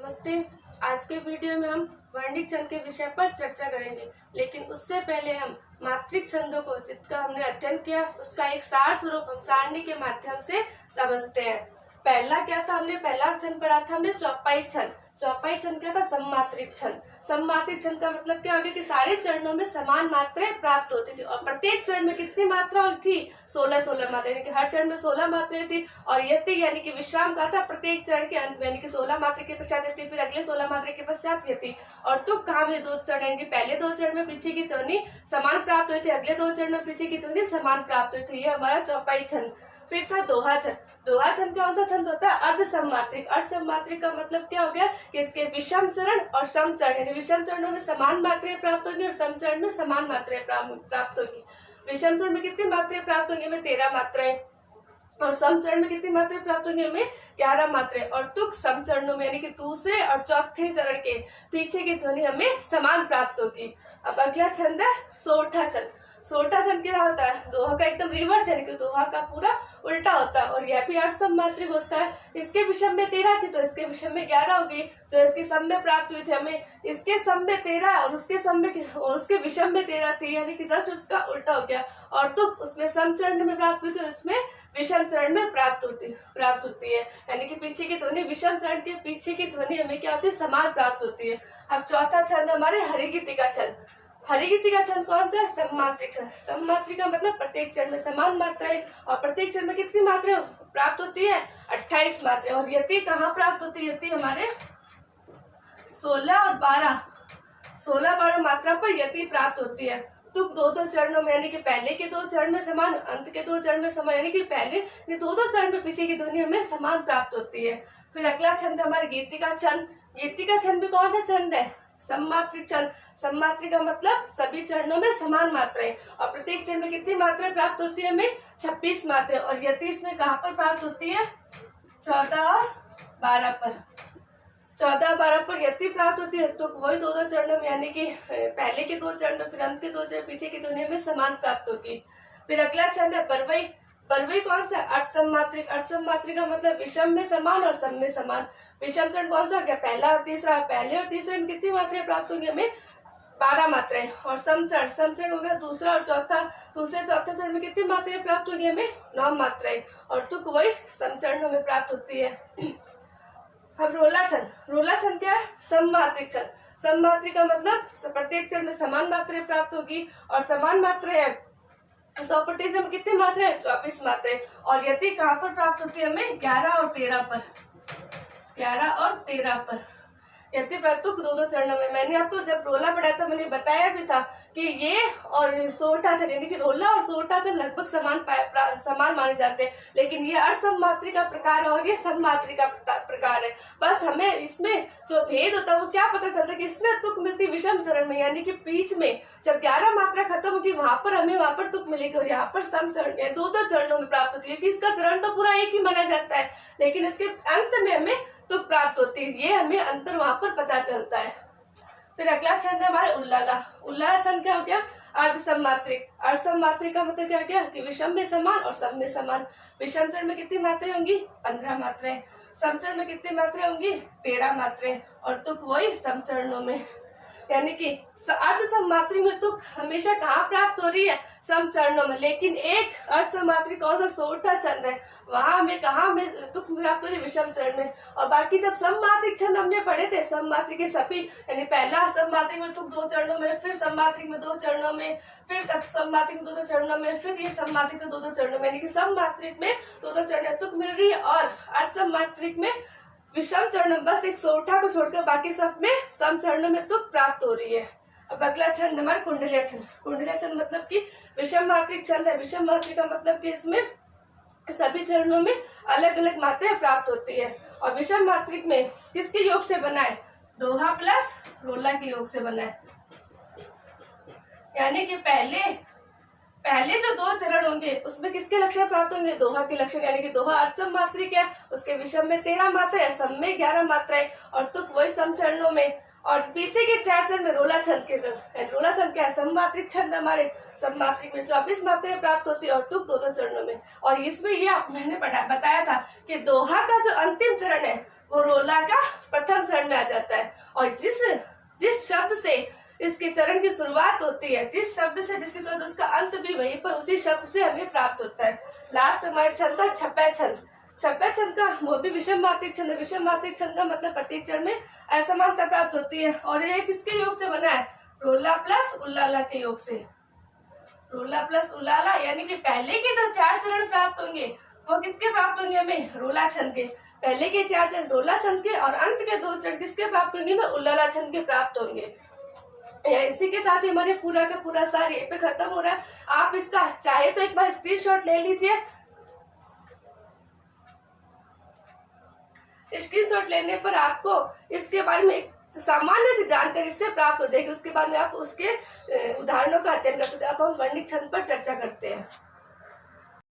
नमस्ते। आज के वीडियो में हम वर्णिक छंद के विषय पर चर्चा करेंगे, लेकिन उससे पहले हम मात्रिक छंदों को जिसका हमने अध्ययन किया उसका एक सार स्वरूप हम सारणी के माध्यम से समझते हैं। पहला क्या था, हमने पहला छंद पढ़ा था हमने चौपाई छंद। चौपाई छंद क्या था, सममात्रिक छंद। सममात्रिक छंद का मतलब क्या हो गया कि सारे चरणों में समान मात्राएं प्राप्त होती थी और प्रत्येक चरण में कितनी मात्रा थी, 16 मात्रा, यानी कि हर चरण में 16 मात्राएं थी। और यति यानी कि विश्राम का था प्रत्येक चरण के अंत में, यानी कि 16 मात्रा के पश्चात यति, फिर अगले 16 मात्रा के पश्चात यति। और तुक कहा में 2 चरण, यानी कि पहले 2 चरण में पीछे की ध्वनि समान प्राप्त हुई थी, अगले 2 चरण में पीछे की ध्वनि समान प्राप्त हुई थी। ये हमारा चौपाई छंद। फिर था दोहा छंद। दोहा छंद कौन सा छंद होता है, अर्ध सममात्रिक। अर्ध सममात्रिक का मतलब क्या हो गया कि इसके विषम चरण और सम चरण, यानी विषम चरणों में समान मात्राएं प्राप्त होंगी और सम चरण में समान मात्राएं प्राप्त होंगी। विषम चरण में कितनी मात्राएं प्राप्त होंगी, हमें 13 मात्राएं, और सम चरण में कितनी मात्राएं प्राप्त होंगी, हमें 11 मात्राएं। और तुक सम चरणों में यानी कि दूसरे और चौथे चरण के पीछे की ध्वनि हमें समान प्राप्त होगी। अब अगला छंद है सोरठा छंद। सोरठा छंद क्या होता है, दोहा का एकदम रिवर्स, यानी कि दोहा का पूरा उल्टा होता है और यह भी अर्ध सममात्रिक होता है। इसके विषम में 13 थी तो इसके विषम में 11 होगी, जो इसके सम में प्राप्त हुई थी हमें। इसके सम में 13 और उसके सम में और उसके विषम में 13 थी, यानी कि जस्ट उसका उल्टा हो गया। और तो उसमें सम चरण में प्राप्त हुई थी और इसमें विषम चरण में प्राप्त होती है, यानी कि पीछे की ध्वनि विषम चरण के पीछे की ध्वनि हमें क्या होती है, समान प्राप्त होती है। अब चौथा छंद हमारे हरिगीतिका छंद। हरिगीतिका छंद कौन सा है, सममात्रिक छंद। सममात्रिक का मतलब प्रत्येक चरण में समान मात्राएं और प्रत्येक चरण में कितनी मात्राएं प्राप्त होती है, 28 मात्राएं। और यति कहाँ प्राप्त होती है, यति हमारे 16 और 12 मात्रा पर यति प्राप्त होती है। तुक 2 चरणों में, यानी कि पहले के 2 चरण में समान, अंत के 2 चरण में समान, यानी कि पहले 2 चरण में पीछे की ध्वनि हमें समान प्राप्त होती है। फिर अगला छंद हमारे गीतिका छंद। गीतिका छंद भी कौन सा छंद है, सममात्रिक छंद। सममात्रिक का मतलब सभी चरणों में समान मात्राएं और प्रत्येक चरण में कितनी मात्राएं प्राप्त होती है, हमें 26 मात्राएं। और यति इसमें कहाँ पर प्राप्त होती है, 14 और 12 पर। 14 और 12 पर यति प्राप्त होती है। तो वही 2 चरणों में, यानी कि पहले के 2 चरण में फिर अंत के 2 चरण पीछे की ध्वनि में समान प्राप्त होगी। फिर अगला छंद है बरवई। बरवई कौन सा, अर्ध सममात्रिक। अर्ध सममात्रिक का मतलब विषम में समान और सम में समान। विषम चरण कौन सा हो गया, पहला और तीसरा। पहले और तीसरे में कितनी मात्राएं प्राप्त होंगी, हमें 12 मात्राएं। और सम चरण हो गया दूसरा और चौथा। दूसरे चौथे चरण में कितनी मात्राएं प्राप्त होगी, हमें 9 मात्राएं। और तुक वही सम चरणों में प्राप्त होती है। अब रोला छंद। रोला छंद क्या है, सममात्रिक छंद। सममात्रिक का मतलब प्रत्येक चरण में समान मात्राएं प्राप्त होगी और समान मात्राएं तो प्रत्येक चरण में कितनी मात्राएं, 24 मात्राएं। और यति कहाँ पर प्राप्त होती है, हमें 11 और 13 पर। 11 और 13 पर यति तुक 2 चरणों में। मैंने आपको जब रोला पढ़ाया था मैंने बताया भी था कि ये और सोरठा छंद, यानी कि रोला और सोरठा छंद लगभग समान माने जाते हैं, लेकिन ये अर्ध सममात्रिक का प्रकार है और ये सममात्रिक का प्रकार है। बस हमें इसमें जो भेद होता है वो क्या पता चलता है कि इसमें तुक मिलती विषम चरण में, यानी कि बीच में जब 11 मात्रा खत्म होगी वहां पर तुक मिलेगी और यहाँ पर सम चरण में 2 चरणों में प्राप्त होती है, कि इसका चरण तो पूरा एक ही माना जाता है, लेकिन इसके अंत में हमें तुक प्राप्त होती है। ये हमें अंतर वहां पर पता चलता है। फिर अगला छंद है हमारे उल्लाला। उल्लाला छंद क्या हो गया, अर्ध सममात्रिक। अर्ध सममात्रिक का मतलब क्या हो गया कि विषम में समान और सम में समान। विषम चरण में कितनी मात्राएं होंगी, 15 मात्राएं। सम चरण में कितनी मात्राएं होंगी, 13 मात्राएं। और तुक वही सम चरणों में, यानी कि अर्ध सममात्रिक में तुक हमेशा कहाँ प्राप्त हो रही है, सम चरणों में। लेकिन एक अर्ध सममात्रिक कौन सा, सोरठा छंद है, वहां हमें कहाँ में तुक प्राप्त हो रही है, विषम चरण में। और बाकी जब सममात्रिक छंद हमने पढ़े थे, सममात्रिक के सभी, यानी पहला सममात्रिक में तुक 2 चरणों में, फिर सममात्रिक में 2 चरणों में, फिर सममात्रिक में 2 चरणों में, फिर ये सममात्रिक में 2 चरणों में, यानी कि सममात्रिक में 2 चरण तुक मिल रही है और अर्ध सममात्रिक में विषम चरण, बस एक सोरठा को छोड़कर बाकी सब में सम चरणों में तुक प्राप्त हो रही है। अब अगला छंद हमारा कुंडलिया छंद। कुंडलिया छंद मतलब कि विषम मात्रिक छंद है। विषम मात्रिक का मतलब कि इसमें सभी चरणों में अलग अलग मात्राएं प्राप्त होती है। और विषम मात्रिक में किसके योग से बना है, दोहा प्लस रोला के योग से बना है, यानी कि पहले जो 2 चरण होंगे उसमें किसके लक्षण प्राप्त होंगे, दोहा के लक्षण, यानी कि दोहा अर्ध सममात्रिक है, उसके विषम में 13 मात्रा है, सम में 11 मात्रा है। और तुक वही सम चरणों में और पीछे के 4 चरण में रोला छंद के चरण। रोला छंद क्या है? सममात्रिक छंद हमारे सममात्रिक में 24 मात्राएं प्राप्त होती है और तुक 2-2 चरणों में। और इसमें ये मैंने बताया था कि दोहा का जो अंतिम चरण है वो रोला का प्रथम चरण में आ जाता है। और जिस शब्द से इसके चरण की शुरुआत होती है, जिस शब्द से जिसकी शुरुआत उसका अंत भी वहीं पर उसी शब्द से हमें प्राप्त होता है। लास्ट हमारे छंद था छपै छंद। छपै छंद का वो भी विषम मात्रिक छंद है। विषम मात्रिक छंद का मतलब प्रत्येक चरण में असमानता प्राप्त होती है और ये किसके योग से बना है? रोला प्लस उल्लाला के योग से। रोला प्लस उल्लाला यानी कि पहले के जो 4 चरण प्राप्त होंगे वो किसके प्राप्त होंगे? हमें रोला छंद के। पहले के 4 चरण रोला छंद के और अंत के 2 चरण किसके प्राप्त होंगे? में उल्लाला छंद के प्राप्त होंगे। इसी के साथ ही हमारे पूरा का पूरा सार ये पे खत्म हो रहा है। आप इसका चाहे तो एक बार स्क्रीनशॉट ले लीजिए। स्क्रीनशॉट लेने पर आपको इसके बारे में एक सामान्य सी जानकारी इससे प्राप्त हो जाएगी। उसके बाद में आप उसके उदाहरणों का अध्ययन कर सकते हैं। अब हम वर्णिक छंद पर चर्चा करते हैं।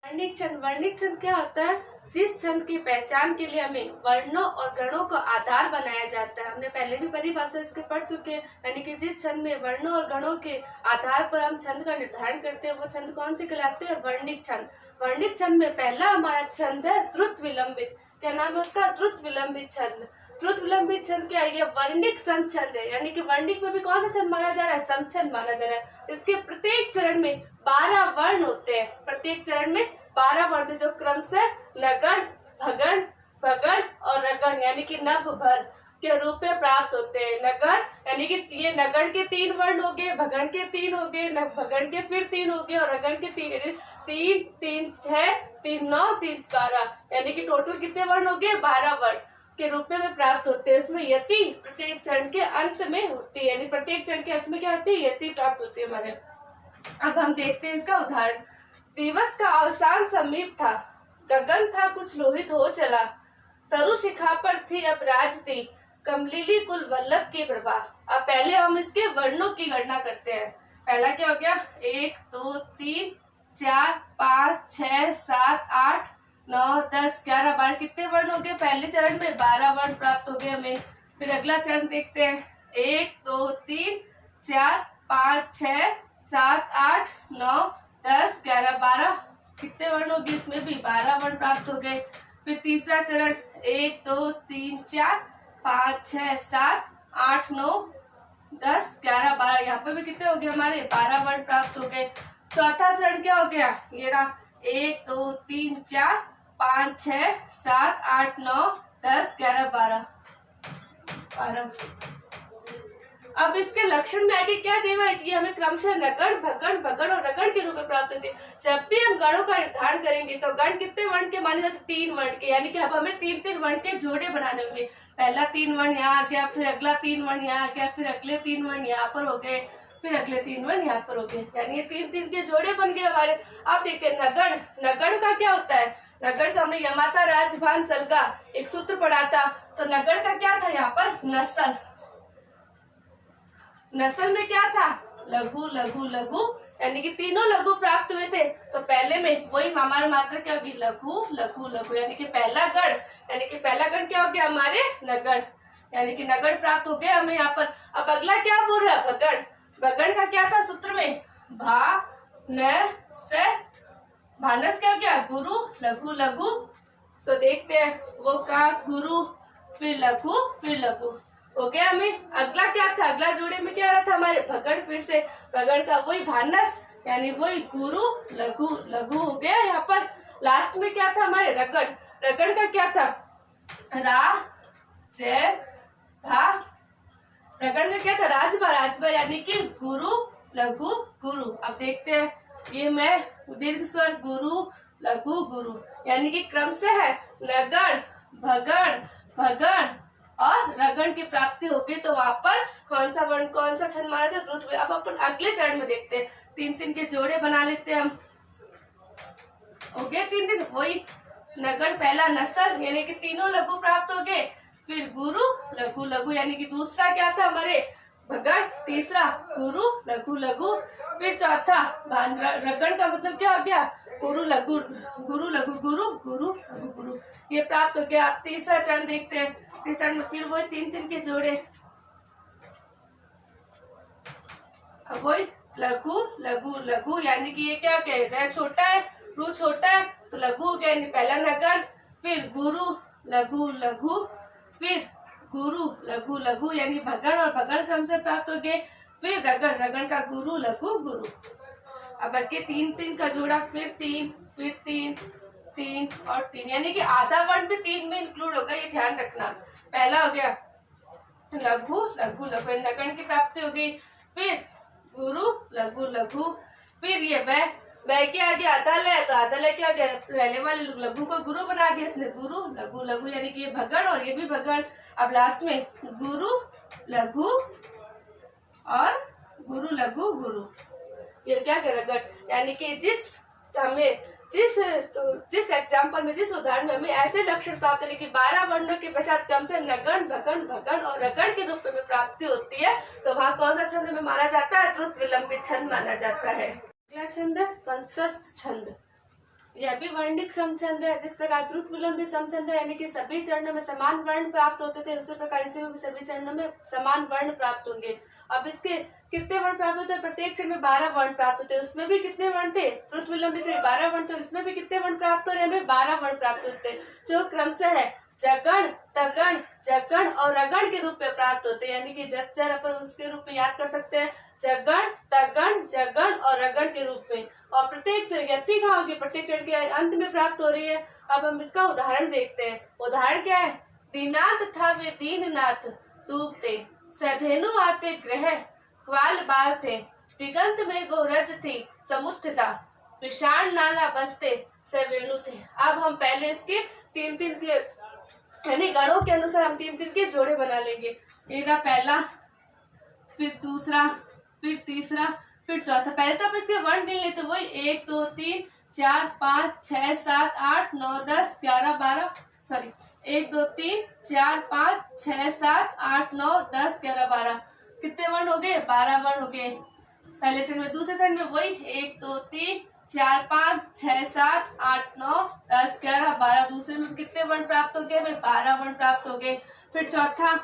वर्णिक छंद क्या होता है? जिस छंद की पहचान के लिए हमें वर्णों और गणों का आधार बनाया जाता है। हमने पहले भी परिभाषा इसके पढ़ चुके हैं। यानी कि जिस छंद में वर्णों और गणों के आधार पर हम छंद का निर्धारण करते हैं वो छंद कौन से कहलाते हैं? वर्णिक छंद। वर्णिक छंद में पहला हमारा छंद है द्रुत विलंबित। क्या नाम है उसका? द्रुत विलंबित छंद। द्रुत विलंबित छंद क्या है? ये वर्णिक समछंद है। यानी कि वर्णिक में भी कौन सा छंद माना जा रहा है? समछंद माना जा रहा है। इसके प्रत्येक चरण में 12 वर्ण होते हैं। प्रत्येक चरण में 12 वर्ण जो क्रम से नगण, भगण, भगण और रगण यानी कि नभ भर के रूप में प्राप्त होते हैं। नगण यानी कि ये नगण के 3 वर्ण हो गए, भगण के 3 हो गए, भगण के फिर 3 हो गए और रगण के 3 3 3 6 3 9 3 12 यानी कि टोटल कितने वर्ण हो गए? 12 वर्ण के रूप में प्राप्त होते हैं। इसमें यति प्रत्येक चरण के अंत में होती है। यानी प्रत्येक चरण के अंत में क्या होती है? यति प्राप्त होती है हमारे। अब हम देखते हैं इसका उदाहरण। दिवस का अवसान समीप था, गगन था कुछ लोहित हो चला, तरु शिखा पर थी अब राजती, कमलीली कुल वल्लभ की प्रभा। अब पहले हम इसके वर्णों की गणना करते हैं। पहला क्या हो गया? 1 2 3 4 5 6 7 8 9 10 11 12 कितने वर्ण हो गए? पहले चरण में 12 वर्ण प्राप्त हो गए हमें। फिर अगला चरण देखते हैं। 1 2 3 4 5 6 7 8 9 10 11 12 कितने वर्ण हो गए? इसमें भी 12 वर्ण प्राप्त हो गए। फिर तीसरा चरण 1 2 3 4 5 6 7 8 9 10 11 12 यहाँ पर भी कितने हो गए? हमारे 12 वर्ण प्राप्त हो गए। चौथा चरण क्या हो गया? ये रहा 1 2 3 4 5 6 7 8 9 10 11 12 अब इसके लक्षण में आगे क्या देवा है कि हमें क्रमशः नगण, भगण, भगण और रगण के रूप में प्राप्त होते हैं। जब भी हम गणों का निर्धारण करेंगे तो गण कितने वर्ण के माने जाते? 3 वर्ण के। यानी कि अब हमें 3-3 वर्ण के जोड़े बनाने होंगे। पहला 3 वर्ण यहाँ आ गया, फिर अगला 3 वर्ण यहाँ आ गया, फिर अगले 3 वर्ण यहाँ पर हो गए, फिर अगले 3 वर्ण यहाँ पर हो गए। यानी ये 3-3 के जोड़े बन गए हमारे। अब देखते हैं नगण। नगण का क्या होता है? नगण का हमने यमाता राजभान सलगा एक सूत्र पढ़ा था। तो नगण का क्या था? यहाँ पर नस्ल। नस्ल में क्या था? लघु लघु लघु यानी कि तीनों लघु प्राप्त हुए थे। तो पहले में वही हमारी मात्रा क्या होगी? लघु लघु लघु यानी कि पहला गण। यानी कि पहला गण क्या हो गया? हमारे नगण। यानी कि नगण प्राप्त हो गया हमें यहाँ पर। अब अगला क्या बोल रहा है? भगण। भगण का क्या था सूत्र में? भा न से भानस क्या हो गया? गुरु लघु लघु। तो देखते हैं वो का गुरु फिर लघु फिर लघु हो गया हमें। अगला क्या था? अगला जोड़े में क्या रहा था हमारे? भगण। फिर से भगण का वही भानस यानी वही गुरु लघु लघु हो गया यहाँ पर। लास्ट में क्या था हमारे? रगण। रगण का क्या था? रा जय भा। रगण का क्या था? राजभा। राजभा यानी कि गुरु लघु गुरु। अब देखते हैं ये मैं दीर्घ स्वर गुरु लघु गुरु यानी कि क्रम से है नगण, भगण, भगण और रगण की प्राप्ति होगी। तो वहां पर कौन सा वर्ण कौन सा छंद माना जाए? द्रुत। अब अपन अगले चरण में देखते हैं। 3-3 के जोड़े बना लेते हैं हम। हो गए 3-3 वही नगण पहला नस्ल यानी कि तीनों लघु प्राप्त हो गए। फिर गुरु लघु लघु यानी कि दूसरा क्या था हमारे? भगण। तीसरा गुरु लघु लघु। फिर चौथा रगण का मतलब क्या हो गया? गुरु लघु गुरु लघु गुरु गुरु लघु गुरु ये प्राप्त हो गया। अब तीसरा चरण देखते हैं। तीसरा चरण में फिर वही 3-3 के जोड़े अब वही लघु लघु लघु, यानी कि ये क्या हो गया, र छोटा है, रू छोटा है तो लघु हो गया, यानी पहला नगण। फिर गुरु लघु लघु, फिर गुरु लघु लघु यानी भगण और भगण क्रम से प्राप्त हो गए। फिर रगण, रगण का गुरु लघु गुरु। अब आगे 3 3 का जोड़ा, फिर 3 3 और 3, यानी कि आधा वर्ण भी 3 में इंक्लूड होगा, ये ध्यान रखना। पहला हो गया लघु लघु लघु, नगण की प्राप्ति हो गई। फिर गुरु लघु लघु, फिर ये वह के आगे आधा है तो आधा क्या हो गया, पहले वाले लघु को गुरु बना दिया इसने, गुरु लघु लघु, यानी कि ये भगण और ये भी भगण। अब लास्ट में गुरु लघु और गुरु लघु गुरु, ये क्या कर रगड़, यानी कि जिस एग्जाम्पल में, जिस उदाहरण में हमें ऐसे लक्षण प्राप्त है कि 12 वर्णों के पश्चात क्रम से नगण भगण भगण और रगण के रूप में प्राप्ति होती है, तो वहाँ कौन सा छंद में माना जाता है, द्रुत विलंबित छंद माना जाता है। अगला छंद है वंशस्थ छंद। यह भी वर्णिक समछंद है। जिस प्रकार द्रुत विलंबित समछंद है, यानी कि सभी चरणों में समान वर्ण प्राप्त होते थे, उसी प्रकार इसे भी सभी चरणों में समान वर्ण प्राप्त होंगे। अब इसके कितने वर्ण प्राप्त होते हैं, प्रत्येक चरण में 12 वर्ण प्राप्त होते हैं। उसमें भी कितने वर्ण थे, द्रुत विलंबित 12 वर्ण, तो इसमें भी कितने वर्ण प्राप्त हो रहे हैं, हमें 12 वर्ण प्राप्त होते हैं, जो क्रम से है जगण तगण जगण और रगण के रूप में प्राप्त होते हैं। यानी कि जगचर अपन उसके रूप में याद कर सकते हैं, जगण तगण जगण और रगण के रूप में। और प्रत्येक चरण यति कहाँ होगी, प्रत्येक चरण के अंत में प्राप्त हो रही है। अब हम इसका उदाहरण देखते हैं। उदाहरण क्या है, दीनाथ था वे दीननाथ डूबते, सधेनु आते ग्रह ग्वाल बाल थे, दिगंत में गोरज थी समुत्थिता, विषाण नाना बसते सवेणु थे। अब हम पहले इसके 3-3 के यानी गणों के अनुसार हम 3-3 के जोड़े बना लेंगे। मेरा पहला, फिर दूसरा, फिर तीसरा, फिर चौथा। पहले तो आप इसके वर्ण गिन लेते, वही 1 2 3 4 5 6 7 8 9 10 11 12 सॉरी 1 2 3 4 5 6 7 8 9 10 11 12 कितने वर्ण हो गए, 12 वर्ण हो गए पहले चरण में। दूसरे चरण में वही 1 2 3 4 5 6 7 8 9 10 11 12 दूसरे में कितने वर्ण प्राप्त हो गए, हमें 12 वर्ण प्राप्त हो गए। फिर चौथा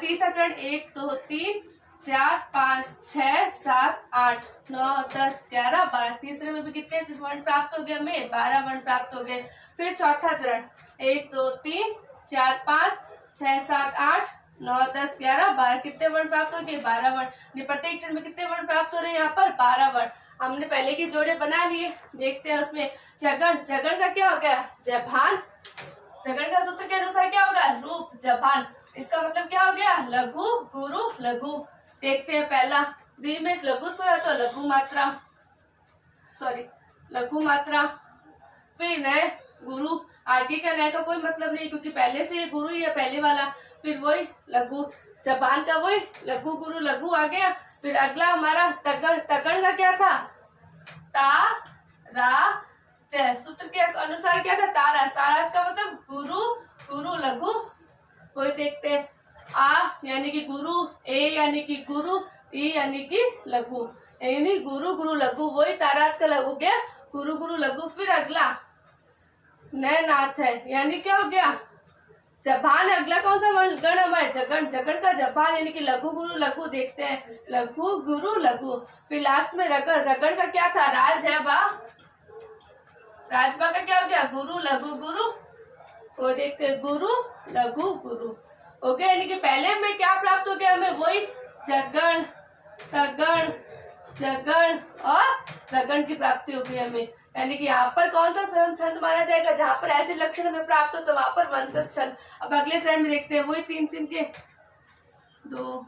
तीसरा चरण 1 2 3 4 5 6 7 8 9 10 11 12 तीसरे में भी कितने वर्ण प्राप्त हो गए, हमें 12 वर्ण प्राप्त हो गए। फिर चौथा चरण 1 2 3 4 5 6 7 8 9 10 11 12 कितने वर्ण प्राप्त हो गए, 12 वर्ण। प्रत्येक चरण में कितने वर्ण प्राप्त हो रहे हैं, यहाँ पर 12 वर्ण। हमने पहले के जोड़े बना लिए, देखते हैं उसमें। जगण, जगण का क्या हो गया, जभान। जगण का सूत्र के अनुसार क्या होगा, रूप जभान। इसका मतलब क्या हो गया, लघु गुरु लघु। देखते हैं पहला, दी में लघु स्वर तो लघु मात्रा, सॉरी लघु मात्रा। फिर नए गुरु, आगे का नए का कोई मतलब नहीं क्योंकि पहले से ये गुरु ही है पहले वाला। फिर वही लघु, जबान का वही लघु गुरु लघु आ गया। फिर अगला हमारा तगड़, तगड़ का क्या था, ता रा च। सूत्र के अनुसार क्या था, तारास। तारास का मतलब गुरु गुरु लघु। वही देखते हैं, आ यानी कि गुरु, ए यानी कि गुरु, ई यानी कि लघु, यानी गुरु गुरु लघु। वही तारास का लघु गया गुरु गुरु लघु। फिर अगला नए नाथ है, यानी क्या हो गया, जबान। अगला कौन सा गण हमारे, जगण। जगण का जबान यानी कि लघु गुरु लघु। देखते हैं, लघु गुरु लघु। फिर लास्ट में रगड़, रगड़ का क्या था, राजबा। राजबा का क्या हो गया, गुरु लघु गुरु। वो देखते हैं, गुरु लघु गुरु हो गया। यानी कि पहले में क्या प्राप्त हो गया, हमें वही जगण तगण जगण और रगण की प्राप्ति हो गई हमें। यानी कि यहाँ पर कौन सा छंद माना जाएगा, जहाँ पर ऐसे लक्षण हमें प्राप्त हो तो वहां पर वंशस्थ छंद। अब अगले चरण में देखते हैं, वही 3-3 के 2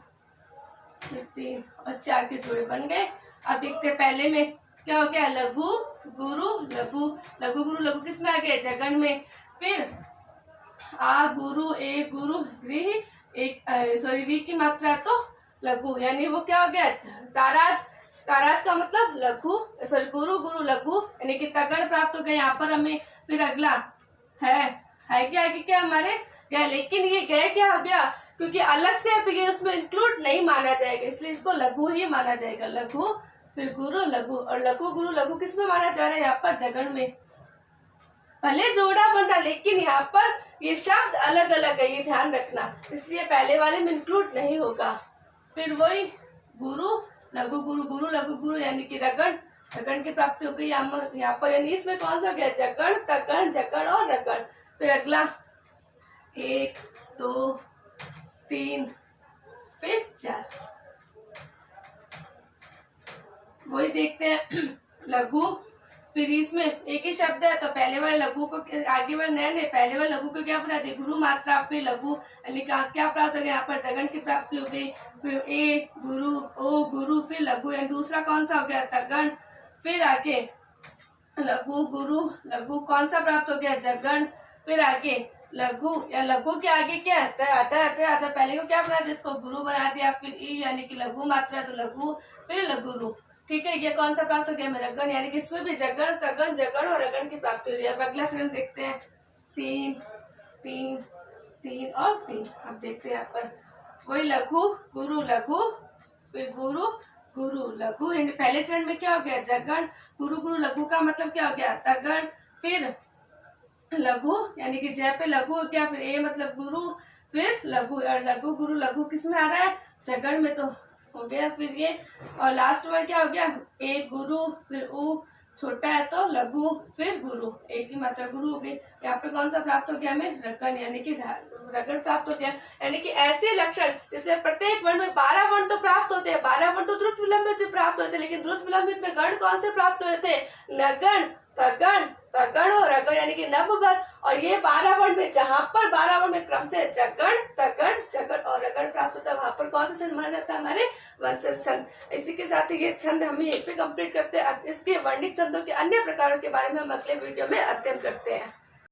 फिर 3 और 4 के जोड़े बन गए। अब देखते हैं पहले में क्या हो गया, लघु गुरु लघु। लघु गुरु लघु किस में आ गए, जगण में। फिर आ गुरु, ए गुरु, री की मात्रा तो लघु, यानी वो क्या हो गया, ताराज। ताराज का मतलब लघु, सॉरी गुरु गुरु लघु, यानी कि तगड़ प्राप्त हो गया यहाँ पर हमें। फिर अगला है क्या, आगे क्या हमारे गया, लेकिन ये गए क्या हो गया क्योंकि अलग से है तो ये उसमें इंक्लूड नहीं माना जाएगा, इसलिए इसको लघु ही माना जाएगा, लघु। फिर गुरु लघु, और लघु गुरु लघु किस में माना जा रहा है, यहाँ पर जगण में। भले जोड़ा बन रहा लेकिन यहाँ पर ये शब्द अलग अलग है, ये ध्यान रखना, इसलिए पहले वाले में इंक्लूड नहीं होगा। फिर वही गुरु लघु गुरु गुरु लघु गुरु यानी कि रगड़, रगड़ की प्राप्ति हो गई यहाँ पर, यानी इसमें कौन सा हो गया, जगड़ तगड़ जगड़ और रगड़। फिर अगला 1 2 3 फिर 4, वही देखते हैं लघु। फिर इसमें एक ही शब्द है तो पहले वाले लघु को आगे वाले नहीं, पहले वाले लघु को क्या प्राप्त है, गुरु मात्रा, फिर लघु यानी क्या प्राप्त हो गया, यहाँ पर जगन की प्राप्ति हो गई। फिर ए गुरु ओ गुरु फिर लघु, यानी दूसरा कौन सा हो गया, तगण। फिर आगे लघु गुरु लघु कौन सा प्राप्त हो गया, जगन। फिर आगे लघु या लघु के आगे क्या आता, पहले को क्या बना दिया, इसको गुरु बना दिया। फिर ई यानी कि लघु मात्रा तो लघु, फिर लघुरु, ठीक है। ये कौन सा प्राप्त हो गया, रगण, यानी कि इसमें भी जगण तगण जगण और रगण की प्राप्ति हो रही है। अब अगला चरण देखते हैं 3 3 3 और 3। अब देखते हैं यहाँ पर वही लघु गुरु लघु, फिर गुरु गुरु लघु, यानी पहले चरण में क्या हो गया, जगण। गुरु गुरु लघु का मतलब क्या हो गया, तगण। फिर लघु यानी कि जय पे लघु हो गया, फिर ए मतलब गुरु, फिर लघु, और लघु गुरु लघु किस में आ रहा है, जगण में तो हो गया। फिर ये और लास्ट में क्या हो गया, ए गुरु, फिर उ छोटा है तो लघु, फिर गुरु, एक ही मात्रा गुरु हो गई। यहाँ पे कौन सा प्राप्त हो गया हमें, रगण, यानी कि रगण प्राप्त हो गया। यानी कि ऐसे लक्षण जैसे प्रत्येक वर्ण में 12 वर्ण तो प्राप्त होते हैं, 12 वर्ण तो द्रुत विलंबित भी प्राप्त होते हैं, लेकिन द्रुत विलंबित में गण कौन से प्राप्त हुए थे, नगण भगण भगण और रगण, यानी कि नवबर। और ये 12 वर्ण में जहां पर 12 वर्ण में क्रम से जगण तगण जगण और रगण प्राप्त होता है, वहां पर कौन सा छंद माना जाता है, हमारे वंशज छंद। इसी के साथ ये छंद हम यहीं पे कंप्लीट करते हैं। इसके वर्णिक छंदों के अन्य प्रकारों के बारे में हम अगले वीडियो में अध्ययन करते हैं।